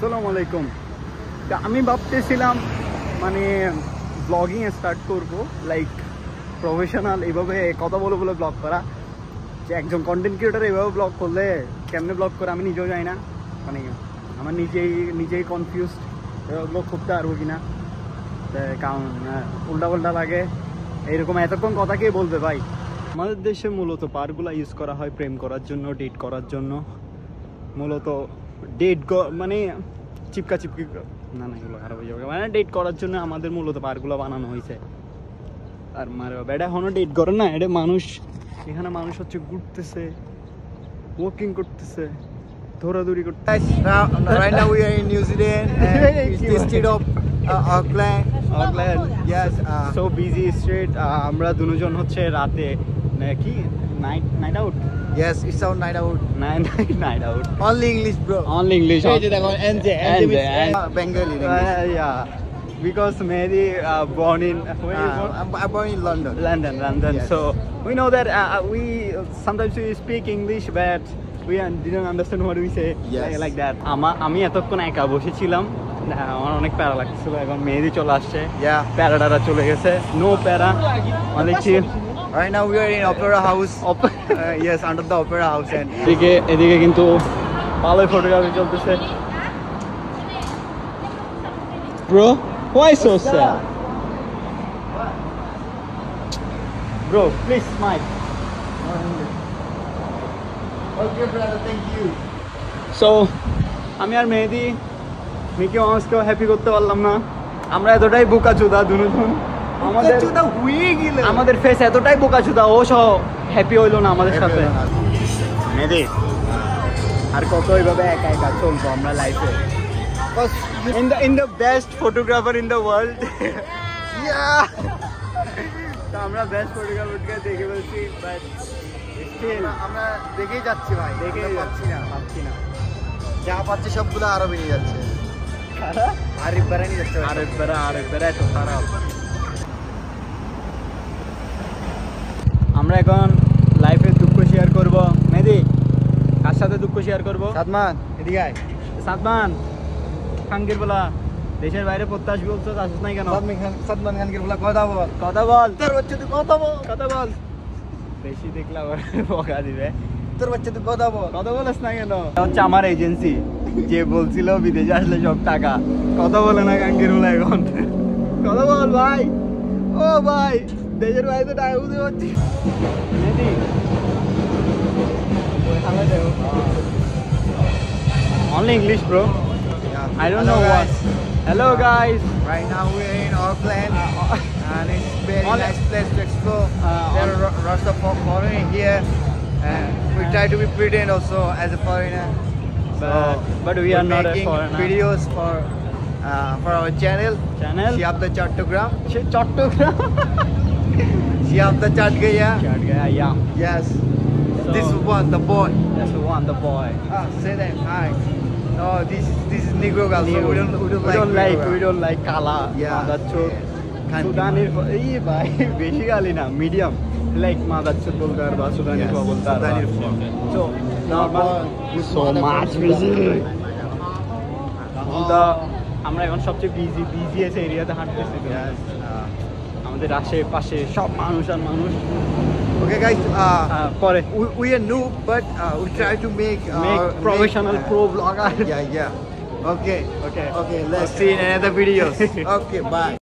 আসসালামু আলাইকুম। আমি ভাবতেছিলাম মানে ব্লগিং স্টার্ট করব, লাইক প্রফেশনাল এইভাবে কথা বলে বলে ব্লগ করা। যে একজন কন্টেন্ট ক্রিয়েটার এইভাবে ব্লগ করলে কেমনে ব্লগ করে আমি নিজেও জানি না, মানে আমার নিজেই কনফিউজড ব্লগ করতে পারবো কিনা, কারণ উল্টা পাল্টা লাগে। এইরকম এতক্ষণ কথা কে বলবে ভাই। আমাদের দেশে মূলত পার্কগুলো ইউজ করা হয় প্রেম করার জন্য, ডেট করার জন্য। মূলত ডেট মানে চিপকা চিপকি না এগুলো খারাপ হয়ে যাবে, মানে ডেট করার জন্য আমাদের মূলত পার্কগুলো বানানো হয়েছে। আর মারে বাবা, এটা এখনো ডেট করে না, এটা মানুষ, এখানে মানুষ হচ্ছে ঘুরতেছে, ওয়াকিং করতেছে, দৌড়াদৌড়ি করতে। Right now we are in New Zealand and it's the state of Auckland. Yes. So busy street. আমরা দুজন হচ্ছে রাতে কি night out. Yes, it's our night out. Night out. Only English, bro. Only English. NJ Bengali. Yeah. Because Mehdi born in where you born? I'm born in London. London. Yes. So we know that we sometimes we speak English, but we didn't understand what we say. Yes. Like that. আমি এতক্ষণ একা বসেছিলাম, আমার অনেক প্যারা লাগছিল। এখন মেহেদি চলে আসছে, প্যারাডারা চলে গেছে, নো প্যারা, অনেক চিল। Right now we are in Opera House. Yes, under the Opera House. And এদিকে কিন্তু ভালোই ফটোগ্রাফি চলতেছে। Bro, why so sad? Bro, please smile. Okay, brother, thank you. So, আমি আর মেহেদি মিকি মাউসকেও হ্যাপি করতে পারলাম না। আমরা এতটাই বোকাচোদা দুজন, আমাদের ফেস এতটাই বোকাচোদা, ও সহ হ্যাপি হইলো না আমাদের সাথে। মেহেদি আর কত এইভাবে একা একা চলবো আমরা লাইফে? in the best photographer in the world. Yeah. তো আমরা বেস্ট ফটোগ্রাফারকে দেখে বলছি, বাট স্টিল আমরা দেখেই যাচ্ছি ভাই, দেখে পাচ্ছি না। যা পাচ্ছি সবগুলো আরো বেরিয়ে যাচ্ছে। আরিফ বেড়ানি যাচ্ছে, আরেক বেড়া এত খারাপ। আমরা এখন লাইফে দুঃখ শেয়ার করব। মেহেদি কার সাথে দুঃখ শেয়ার করবো? সাদমান এদিকে আয়। সাদমান খানকির বলা দেশের বাইরে পড়তে আসবি বলছো, আসিস নাই কেন? সাদমান খানকির বলা কথা বল। তোর বাচ্চা তুই কথা বল। বেশি দেখলে আবার বকা দিবে। তোর বাচ্চা তুই কথা বলিস না কেন? হচ্ছে আমার এজেন্সি, যে বলছিল বিদেশে আসলে সব টাকা, কথা বলে না খানকির বলা। এখন কথা বল ভাই, ও ভাই, দেশের বাইরে তো টাকা বুঝতে পারছি। Only English, bro. I don't know what. Hello guys. Right now we're in Auckland and it's very nice place to explore. There are lots of foreigners here and we try to be pretend also as a foreigner. But we are not a foreigner. Videos for our channel. Shihab the Chattogram. Shihab the Chatgaya. Yeah. Yes. This one, the boy. That's the one, the boy. Say that. Hi. No, this is Negro girl. So we don't like kala. Yeah. Sudani এই ভাই বেশি গালি না, medium, like মাদারচোদ বলতে আর বা সুদানি বলতে আর। So normal, so much busy. আমরা এখন সবচেয়ে বিজিয়েস্ট এরিয়াতে হাঁটতেছি। আমাদের আশেপাশে সব মানুষ আর মানুষ। Okay guys, we are new but we try to make professional pro vlogger. Yeah. Okay, let's see in another videos. Okay, bye.